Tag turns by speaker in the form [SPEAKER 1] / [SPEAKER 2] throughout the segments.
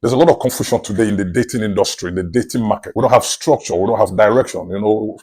[SPEAKER 1] There's a lot of confusion today in the dating industry, in the dating market. We don't have structure. We don't have direction.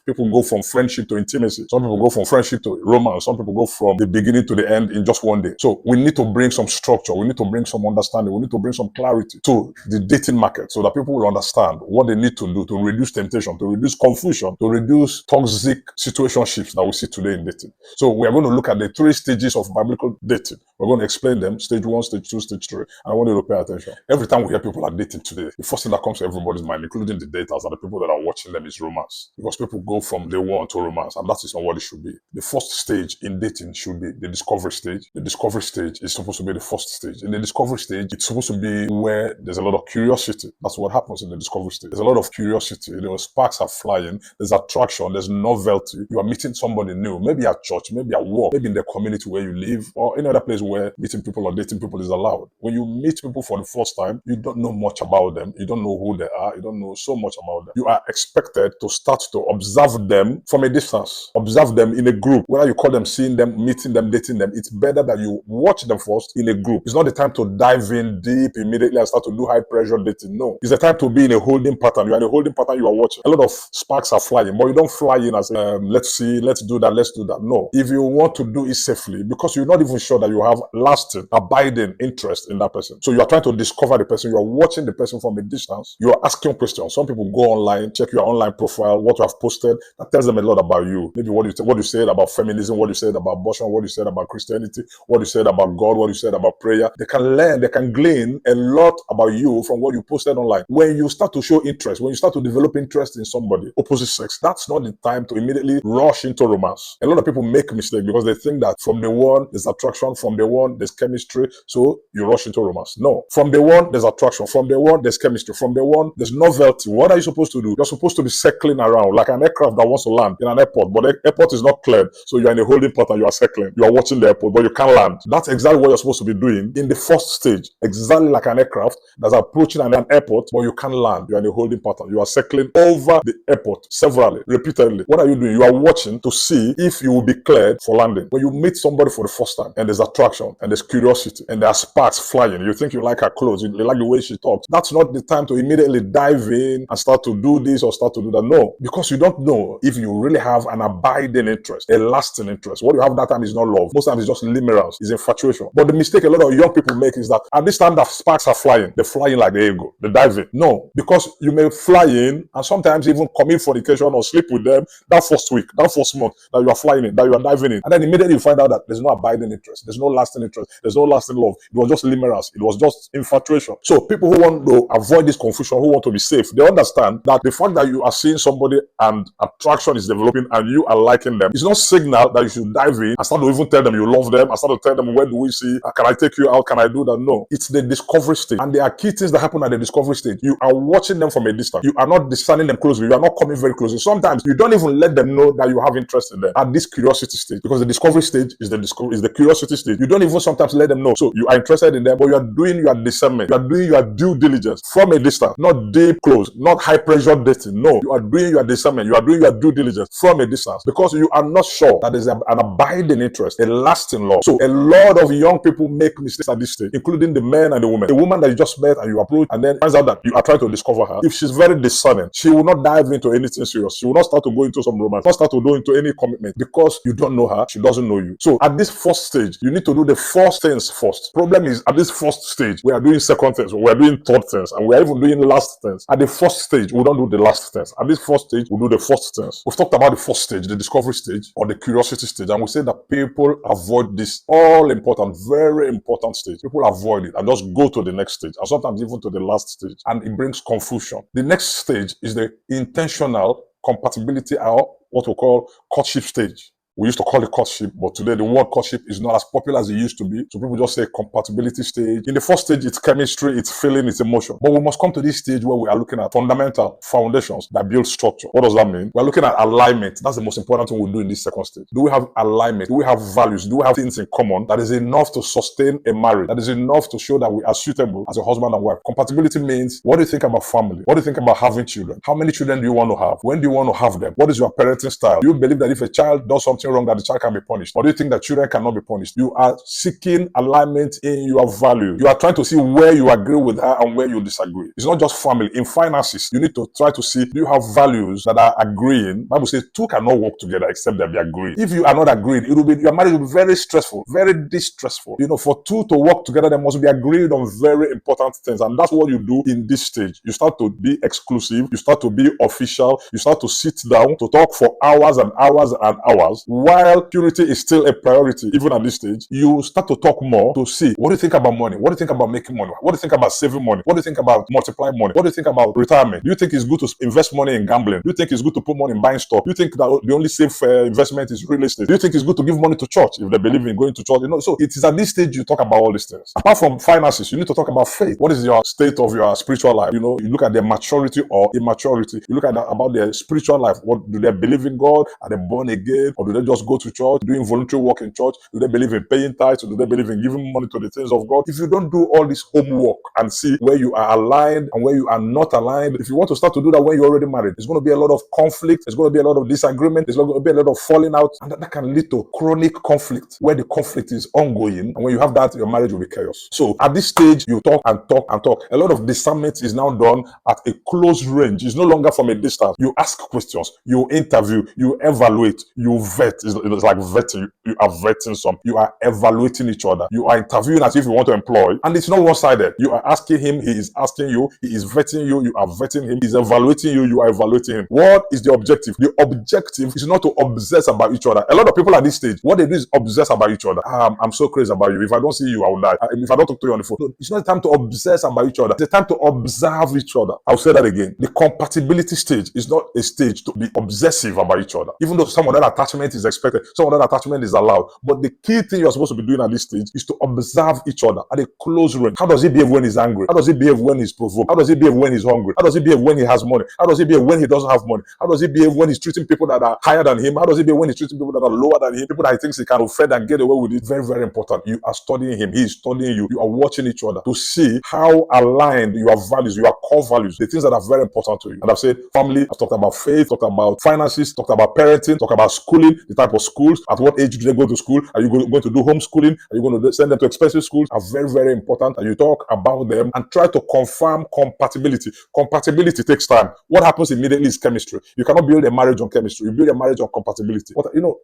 [SPEAKER 1] People go from friendship to intimacy. Some people go from friendship to romance. Some people go from the beginning to the end in just one day. So we need to bring some structure. We need to bring some understanding. We need to bring some clarity to the dating market so that people will understand what they need to do to reduce temptation, to reduce confusion, to reduce toxic situationships that we see today in dating. So we are going to look at the 3 stages of biblical dating. We're going to explain them, stage 1, stage 2, stage 3. And I want you to pay attention. Every time we hear people are dating today, the first thing that comes to everybody's mind, including the daters and the people that are watching them, is romance. Because people go from day 1 to romance, and that is not what it should be. The first stage in dating should be the discovery stage. The discovery stage is supposed to be the first stage. In the discovery stage, it's supposed to be where there's a lot of curiosity. That's what happens in the discovery stage. There's a lot of curiosity. Sparks are flying. There's attraction. There's novelty. You are meeting somebody new, maybe at church, maybe at work, maybe in the community where you live, or any other place where meeting people or dating people is allowed. When you meet people for the first time, you don't know much about them. You don't know who they are. You don't know so much about them. You are expected to start to observe them from a distance. Observe them in a group. Whether you call them seeing them, meeting them, dating them, it's better that you watch them first in a group. It's not the time to dive in deep immediately and start to do high pressure dating. No. It's the time to be in a holding pattern. You are in a holding pattern, you are watching. A lot of sparks are flying, but you don't fly in as let's see, let's do that, let's do that. No. If you want to do it safely, because you're not even sure that you have lasting, abiding interest in that person. So you are trying to discover the person. You are watching the person from a distance. You are asking questions. Some people go online, check your online profile, what you have posted. That tells them a lot about you. Maybe what you said about feminism, what you said about abortion, what you said about Christianity, what you said about God, what you said about prayer. They can learn, they can glean a lot about you from what you posted online. When you start to show interest, when you start to develop interest in somebody, opposite sex, that's not the time to immediately rush into romance. A lot of people make mistakes because they think that from day one, there's attraction, from day one, there's chemistry, so you rush into romance. No. From day one, there's attraction. From day one, there's chemistry. From day one, there's novelty. What are you supposed to do? You're supposed to be circling around like an aircraft that wants to land in an airport, but the airport is not cleared, so you're in a holding pattern, you are circling. You are watching the airport, but you can't land. That's exactly what you're supposed to be doing in the first stage. Exactly like an aircraft that's approaching an airport, but you can't land. You're in a holding pattern. You are circling over the airport severally, repeatedly. What are you doing? You are watching to see if you will be cleared for landing. When you meet somebody for the first time, and there's attraction, and there's curiosity, and there are sparks flying, you think you like her clothes, you like the way she talks, that's not the time to immediately dive in and start to do this or start to do that. No, because you don't know if you really have an abiding interest, a lasting interest. What you have that time is not love. Most times it's just limerence, it's infatuation. But the mistake a lot of young people make is that at this time that sparks are flying, they're flying like the eagle, they dive in. No, because you may fly in and sometimes even commit fornication or sleep with them that first week, that first month that you are flying in, that you are diving in. And then immediately you find out that there's no abiding interest, there's no lasting interest, there's no lasting love. It was just limerence, it was just infatuation. So people who want to avoid this confusion, who want to be safe, they understand that the fact that you are seeing somebody and attraction is developing and you are liking them, it's not signal that you should dive in and start to even tell them you love them and start to tell them, where do we see, can I take you out, can I do that? No, it's the discovery stage. And there are key things that happen at the discovery stage. You are watching them from a distance. You are not discerning them closely. You are not coming very closely. Sometimes you don't even let them know that you have interest in them at this curiosity stage, because the discovery stage is the curiosity stage. You don't even sometimes let them know. So you are interested in them, but you are doing your discernment. You are doing your due diligence from a distance, not deep close, not high pressure dating. No, you are doing your discernment. You are doing your due diligence from a distance because you are not sure that there's an abiding interest, a lasting love. So a lot of young people make mistakes at this stage, including the men and the women. The woman that you just met and you approach and then finds out that you are trying to discover her. If she's very discerning, she will not dive into anything serious. She will not start to go into some romance, not start to go into any commitment because you don't know her. She doesn't know you. So at this first stage, you need to do the first things first. Problem is at this first stage, we are doing second things, we are doing third things, and we are even doing last things. At the first stage, we don't do the last things. At this first stage, we do the first things. We've talked about the first stage, the discovery stage or the curiosity stage, and we say that people avoid this all important, very important stage. People avoid it and just go to the next stage, and sometimes even to the last stage, and it brings confusion. The next stage is the intentional compatibility, or what we call courtship stage. We used to call it courtship, but today the word courtship is not as popular as it used to be. So people just say compatibility stage. In the first stage, it's chemistry, it's feeling, it's emotion. But we must come to this stage where we are looking at fundamental foundations that build structure. What does that mean? We're looking at alignment. That's the most important thing we do in this second stage. Do we have alignment? Do we have values? Do we have things in common that is enough to sustain a marriage? That is enough to show that we are suitable as a husband and wife? Compatibility means, what do you think about family? What do you think about having children? How many children do you want to have? When do you want to have them? What is your parenting style? Do you believe that if a child does something something wrong that the child can be punished? Or do you think that children cannot be punished? You are seeking alignment in your value. You are trying to see where you agree with her and where you disagree. It's not just family. In finances, you need to try to see, do you have values that are agreeing? Bible says two cannot work together except they be agreed. If you are not agreed, your marriage will be very stressful, very distressful. For two to work together, they must be agreed on very important things. And that's what you do in this stage. You start to be exclusive. You start to be official. You start to sit down to talk for hours and hours and hours. While purity is still a priority, even at this stage, you start to talk more to see, what do you think about money? What do you think about making money? What do you think about saving money? What do you think about multiplying money? What do you think about retirement? Do you think it's good to invest money in gambling? Do you think it's good to put money in buying stock? Do you think that the only safe investment is real estate? Do you think it's good to give money to church if they believe in going to church? So it is at this stage you talk about all these things. Apart from finances, you need to talk about faith. What is your state of your spiritual life? You look at their maturity or immaturity. You look at about their spiritual life. What do they believe in God? Are they born again? Or do they just go to church, doing voluntary work in church? Do they believe in paying tithes? Or do they believe in giving money to the things of God? If you don't do all this homework and see where you are aligned and where you are not aligned, if you want to start to do that when you're already married, there's going to be a lot of conflict. There's going to be a lot of disagreement. There's going to be a lot of falling out. And that can lead to chronic conflict where the conflict is ongoing. And when you have that, your marriage will be chaos. So at this stage, you talk and talk and talk. A lot of discernment is now done at a close range. It's no longer from a distance. You ask questions, you interview, you evaluate, you vet. It's like vetting. You are vetting some. You are evaluating each other. You are interviewing as if you want to employ. And it's not one-sided. You are asking him, he is asking you, he is vetting you, you are vetting him, he's evaluating you, you are evaluating him. What is the objective? The objective is not to obsess about each other. A lot of people at this stage, what they do is obsess about each other. I'm so crazy about you. If I don't see you, I will die. If I don't talk to you on the phone. No, it's not a time to obsess about each other. It's a time to observe each other. I'll say that again. The compatibility stage is not a stage to be obsessive about each other. Even though some of that attachment is expected, some of that attachment is allowed. But the key thing you're supposed to be doing at this stage is to observe each other at a close range. How does he behave when he's angry? How does he behave when he's provoked? How does he behave when he's hungry? How does he behave when he has money? How does he behave when he doesn't have money? How does he behave when he's treating people that are higher than him? How does he behave when he's treating people that are lower than him? People that he thinks he can offend and get away with it. Very, very important. You are studying him. He is studying you. You are watching each other to see how aligned your values, your core values, the things that are very important to you. And I've said family, I've talked about faith, talked about finances, talked about parenting, talked about schooling, the type of schools, at what age do they go to school? Are you going to do homeschooling? Are you going to send them to expensive schools? Are very, very important. And you talk about them and try to confirm compatibility. Compatibility takes time. What happens immediately is chemistry. You cannot build a marriage on chemistry. You build a marriage on compatibility.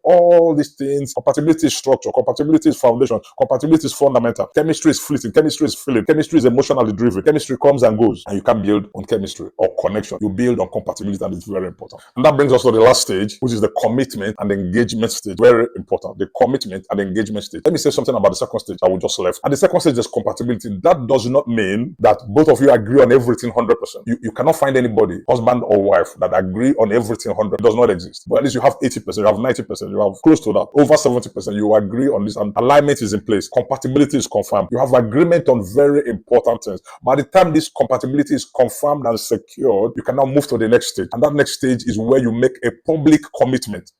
[SPEAKER 1] All these things, compatibility is structure, compatibility is foundation, compatibility is fundamental. Chemistry is fleeting, chemistry is feeling, chemistry is emotionally driven. Chemistry comes and goes, and you can't build on chemistry or connection. You build on compatibility, and it's very important. And that brings us to the last stage, which is the commitment and engagement stage. Very important. The commitment and engagement stage. Let me say something about the second stage that we just left. And the second stage is compatibility. That does not mean that both of you agree on everything 100%. You cannot find anybody, husband or wife, that agree on everything 100%. It does not exist. But at least you have 80%, you have 90%, you have close to that, over 70%. You agree on this, and alignment is in place. Compatibility is confirmed. You have agreement on very important things. By the time this compatibility is confirmed and secured, you can now move to the next stage. And that next stage is where you make a public commitment.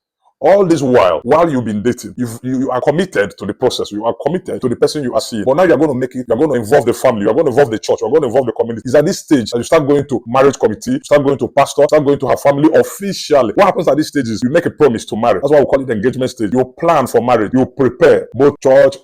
[SPEAKER 1] All this while you've been dating, you are committed to the process. You are committed to the person you are seeing. But now you're going to make it, you're going to involve the family, you're going to involve the church, you're going to involve the community. It's at this stage that you start going to marriage committee, you start going to pastor, start going to her family officially. What happens at this stage is you make a promise to marry. That's why we call it engagement stage. You plan for marriage. You prepare both church,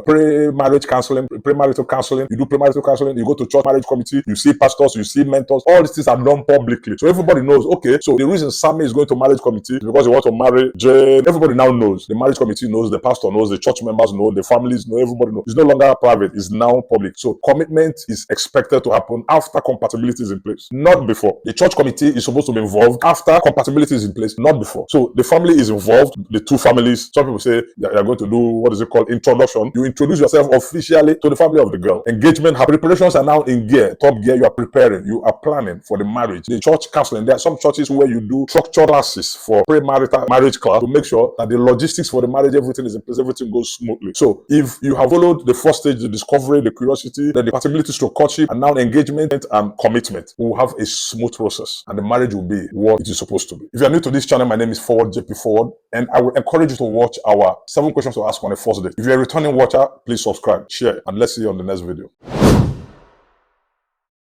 [SPEAKER 1] pre-marriage counseling, premarital counseling. You do premarital counseling. You go to church marriage committee. You see pastors, you see mentors. All these things are done publicly. So everybody knows, okay, so the reason Sammy is going to marriage committee is because he wants to marry Jane. Everybody now knows. The marriage committee knows, the pastor knows, the church members know, the families know, everybody knows. It's no longer private, it's now public. So commitment is expected to happen after compatibility is in place, not before. The church committee is supposed to be involved after compatibility is in place, not before. So the family is involved, the two families. Some people say you're going to do, what is it called, introduction. You introduce yourself officially to the family of the girl. Engagement, her preparations are now in gear, top gear. You are preparing, you are planning for the marriage. The church counseling, there are some churches where you do structural classes for pre-marital marriage class to make sure that the logistics for the marriage, everything is in place, everything goes smoothly. So if you have followed the first stage, the discovery, the curiosity, then the compatibility to courtship, and now engagement and commitment, we will have a smooth process and the marriage will be what it is supposed to be. If you are new to this channel, my name is Forward JP Forward, and I will encourage you to watch our 7 questions to ask on a first date. If you're a returning watcher, please subscribe, share, and let's see you on the next video.